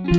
Hello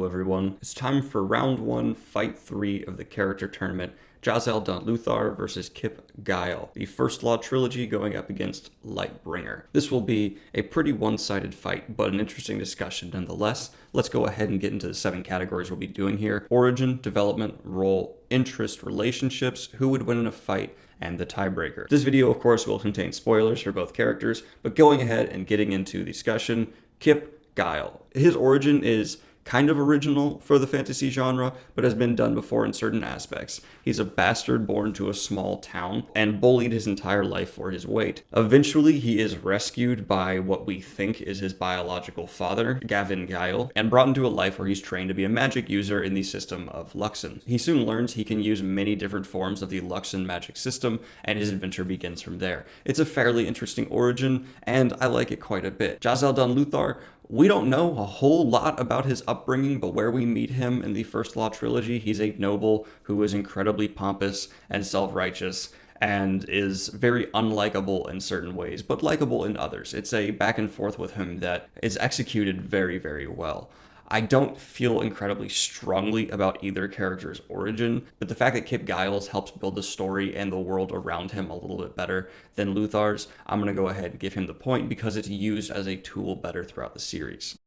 everyone, it's time for round 1, fight 3 of the character tournament, Jezal Dan Luthar versus Kip Guile, the First Law trilogy going up against Lightbringer. This will be a pretty one-sided fight, but an interesting discussion nonetheless. Let's go ahead and get into the 7 categories we'll be doing here: origin, development, role, interest, relationships, who would win in a fight, and the tiebreaker. This video, of course, will contain spoilers for both characters, but going ahead and getting into the discussion, Kip Guile. His origin is kind of original for the fantasy genre, but has been done before in certain aspects. He's a bastard born to a small town and bullied his entire life for his weight. Eventually, he is rescued by what we think is his biological father, Kip Guile, and brought into a life where he's trained to be a magic user in the system of Luxon. He soon learns he can use many different forms of the Luxon magic system, and his adventure begins from there. It's a fairly interesting origin, and I like it quite a bit. Jezal Dan Luthar, we don't know a whole lot about his upbringing, but where we meet him in the First Law trilogy, he's a noble who is incredibly pompous and self-righteous and is very unlikable in certain ways, but likable in others. It's a back and forth with him that is executed very, very well. I don't feel incredibly strongly about either character's origin, but the fact that Kip Guile's helps build the story and the world around him a little bit better than Luthar's, I'm going to go ahead and give him the point because it's used as a tool better throughout the series.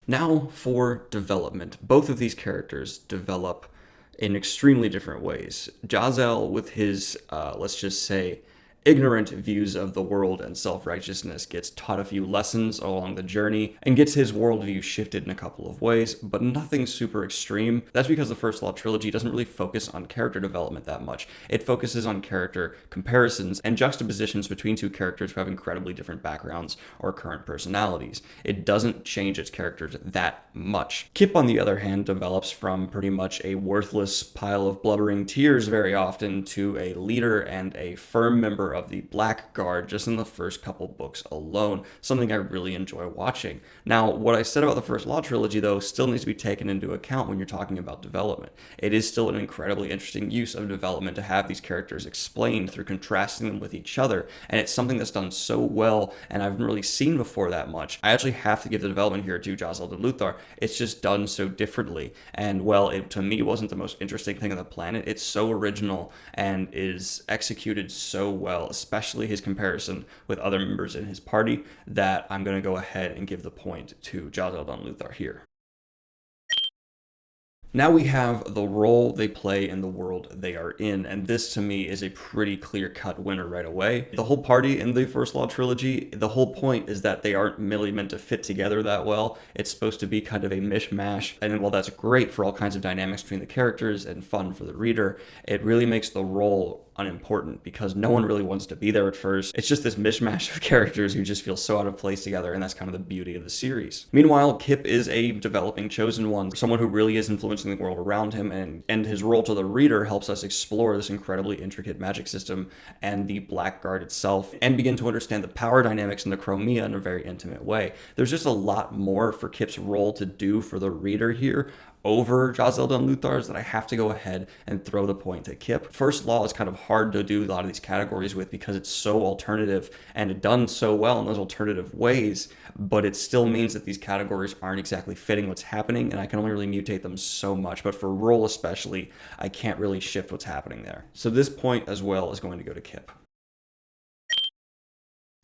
Now for development. Both of these characters develop in extremely different ways. Jezal, with his, let's just say, ignorant views of the world and self-righteousness, gets taught a few lessons along the journey and gets his worldview shifted in a couple of ways, but nothing super extreme. That's because the First Law trilogy doesn't really focus on character development that much. It focuses on character comparisons and juxtapositions between two characters who have incredibly different backgrounds or current personalities. It doesn't change its characters that much. Kip, on the other hand, develops from pretty much a worthless pile of blubbering tears very often to a leader and a firm member of the Black Guard just in the first couple books alone, something I really enjoy watching. Now, what I said about the First Law trilogy, though, still needs to be taken into account when you're talking about development. It is still an incredibly interesting use of development to have these characters explained through contrasting them with each other, and it's something that's done so well, and I haven't really seen before that much. I actually have to give the development here to Jezal Dan Luthar. It's just done so differently, and well, it to me wasn't the most interesting thing on the planet. It's so original and is executed so well, especially his comparison with other members in his party, that I'm going to go ahead and give the point to Jezal Dan Luthar here. Now we have the role they play in the world they are in, and this to me is a pretty clear-cut winner right away. The whole party in the First Law trilogy, the whole point is that they aren't really meant to fit together that well. It's supposed to be kind of a mishmash, and while that's great for all kinds of dynamics between the characters and fun for the reader, it really makes the role unimportant because no one really wants to be there at first. It's just this mishmash of characters who just feel so out of place together, and that's kind of the beauty of the series. Meanwhile, Kip is a developing chosen one, someone who really is influencing the world around him, and his role to the reader helps us explore this incredibly intricate magic system and the Black Guard itself, and begin to understand the power dynamics and the chromia in a very intimate way. There's just a lot more for Kip's role to do for the reader here over Jezal Dan Luthar's that I have to go ahead and throw the point to Kip. First Law is kind of hard to do a lot of these categories with because it's so alternative and done so well in those alternative ways, but it still means that these categories aren't exactly fitting what's happening, and I can only really mutate them so much. But for role especially, I can't really shift what's happening there. So this point as well is going to go to Kip.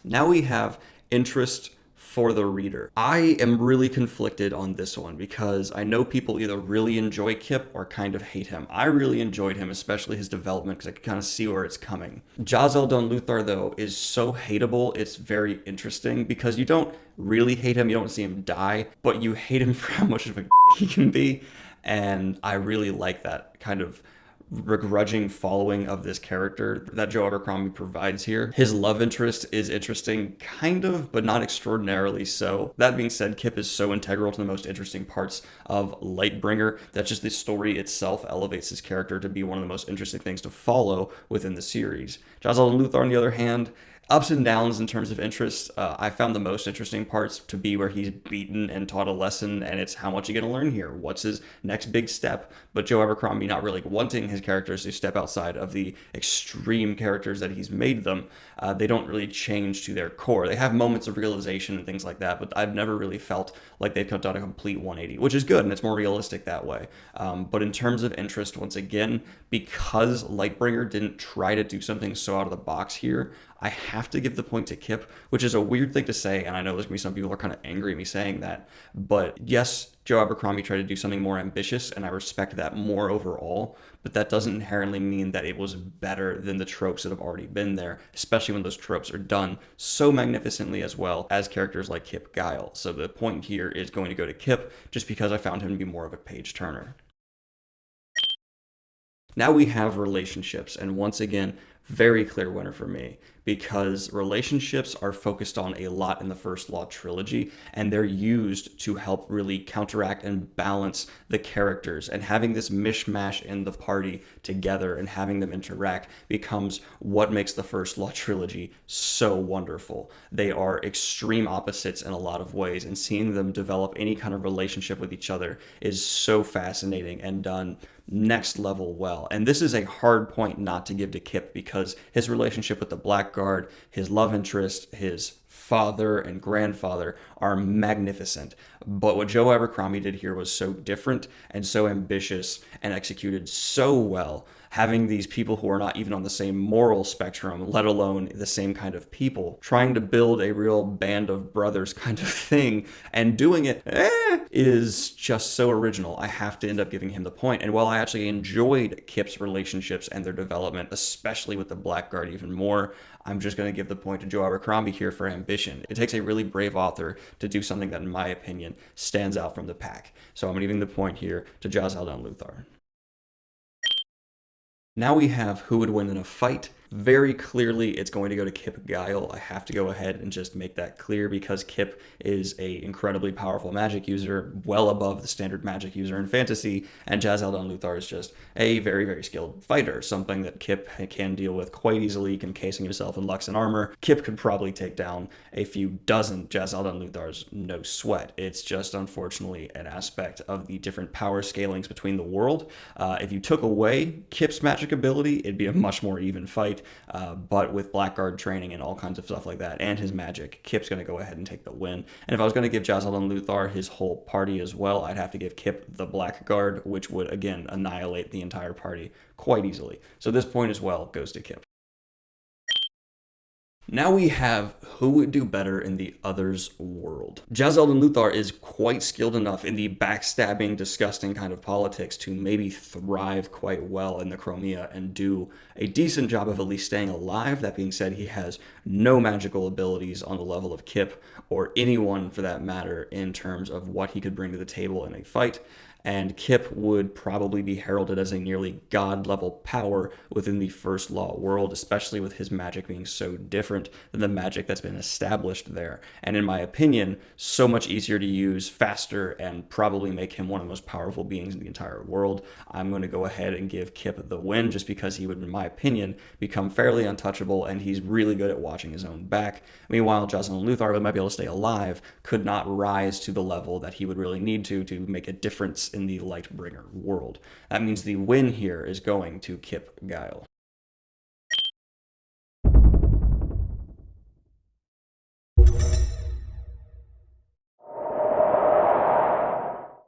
Now we have interest for the reader. I am really conflicted on this one because I know people either really enjoy Kip or kind of hate him. I really enjoyed him, especially his development, because I could kind of see where it's coming. Jezal Dan Luthar, though, is so hateable, it's very interesting because you don't really hate him, you don't see him die, but you hate him for how much of a he can be, and I really like that kind of begrudging following of this character that Joe Abercrombie provides here. His love interest is interesting, kind of, but not extraordinarily so. That being said, Kip is so integral to the most interesting parts of Lightbringer that just the story itself elevates his character to be one of the most interesting things to follow within the series. Jezal Dan Luthar, on the other hand, Ups and downs in terms of interest. I found the most interesting parts to be where he's beaten and taught a lesson, and it's how much you going to learn here. What's his next big step? But Joe Abercrombie not really wanting his characters to step outside of the extreme characters that he's made them. They don't really change to their core. They have moments of realization and things like that, but I've never really felt like they've done a complete 180, which is good, and it's more realistic that way. But in terms of interest, once again, because Lightbringer didn't try to do something so out of the box here, I have to give the point to Kip, which is a weird thing to say, and I know there's going to be some people who are kind of angry at me saying that, but yes, Joe Abercrombie tried to do something more ambitious, and I respect that more overall, but that doesn't inherently mean that it was better than the tropes that have already been there, especially when those tropes are done so magnificently as well as characters like Kip Guile. So the point here is going to go to Kip, just because I found him to be more of a page-turner. Now we have relationships, and once again, very clear winner for me, because relationships are focused on a lot in the First Law trilogy, and they're used to help really counteract and balance the characters, and having this mishmash in the party together and having them interact becomes what makes the First Law trilogy so wonderful. They are extreme opposites in a lot of ways, and seeing them develop any kind of relationship with each other is so fascinating and done next level well. And this is a hard point not to give to Kip, because his relationship with the Blackguard, his love interest, his father and grandfather are magnificent. But what Joe Abercrombie did here was so different and so ambitious and executed so well. Having these people who are not even on the same moral spectrum, let alone the same kind of people, trying to build a real band of brothers kind of thing, and doing it is just so original. I have to end up giving him the point. And while I actually enjoyed Kip's relationships and their development, especially with the Blackguard even more, I'm just going to give the point to Joe Abercrombie here for ambition. It takes a really brave author to do something that, in my opinion, stands out from the pack. So I'm giving the point here to Jezal Dan Luthar. Now we have who would win in a fight. Very clearly, it's going to go to Kip Guile. I have to go ahead and just make that clear, because Kip is a incredibly powerful magic user, well above the standard magic user in fantasy, and Jezal Dan Luthar is just a very, very skilled fighter, something that Kip can deal with quite easily, encasing himself in Lux and armor. Kip could probably take down a few dozen Jezal Dan Luthars, no sweat. It's just, unfortunately, an aspect of the different power scalings between the world. If you took away Kip's magic ability, it'd be a much more even fight. But with Blackguard training and all kinds of stuff like that, and his magic, Kip's going to go ahead and take the win. And if I was going to give Jezal Dan Luthar his whole party as well, I'd have to give Kip the Blackguard, which would, again, annihilate the entire party quite easily. So this point as well goes to Kip. Now we have who would do better in the other's world. Jezal Dan Luthar is quite skilled enough in the backstabbing, disgusting kind of politics to maybe thrive quite well in the Chromia and do a decent job of at least staying alive. That being said, he has no magical abilities on the level of Kip, or anyone for that matter, in terms of what he could bring to the table in a fight. And Kip would probably be heralded as a nearly god-level power within the First Law world, especially with his magic being so different than the magic that's been established there. And in my opinion, so much easier to use, faster, and probably make him one of the most powerful beings in the entire world. I'm going to go ahead and give Kip the win, just because he would, in my opinion, become fairly untouchable, and he's really good at watching his own back. Meanwhile, Jezal Dan Luthar, who might be able to stay alive, could not rise to the level that he would really need to make a difference in the Lightbringer world. That means the win here is going to Kip Guile.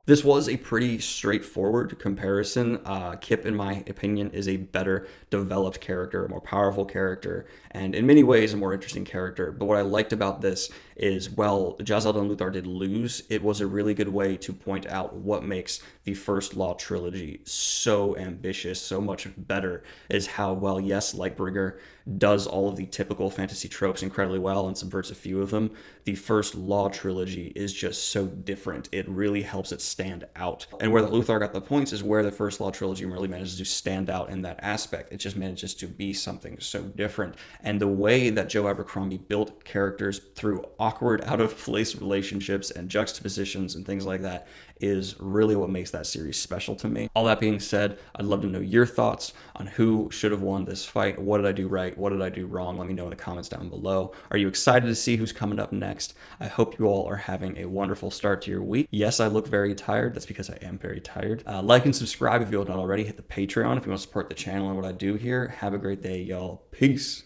This was a pretty straightforward comparison. Kip, in my opinion, is a better developed character, a more powerful character, and in many ways a more interesting character. But what I liked about this is, well, Jezal Dan Luthar did lose. It was a really good way to point out what makes the First Law trilogy so ambitious, so much better, is how, well, yes, Lightbringer does all of the typical fantasy tropes incredibly well and subverts a few of them. The First Law trilogy is just so different. It really helps its stand out. And where the Luthar got the points is where the First Law trilogy really manages to stand out in that aspect. It just manages to be something so different. And the way that Joe Abercrombie built characters through awkward, out-of-place relationships and juxtapositions and things like that is really what makes that series special to me. All that being said, I'd love to know your thoughts on who should have won this fight. What did I do right? What did I do wrong? Let me know in the comments down below. Are you excited to see who's coming up next? I hope you all are having a wonderful start to your week. Yes, I look very tired. That's because I am very tired. Like and subscribe if you have not already. Hit the Patreon if you want to support the channel and what I do here. Have a great day, y'all. Peace.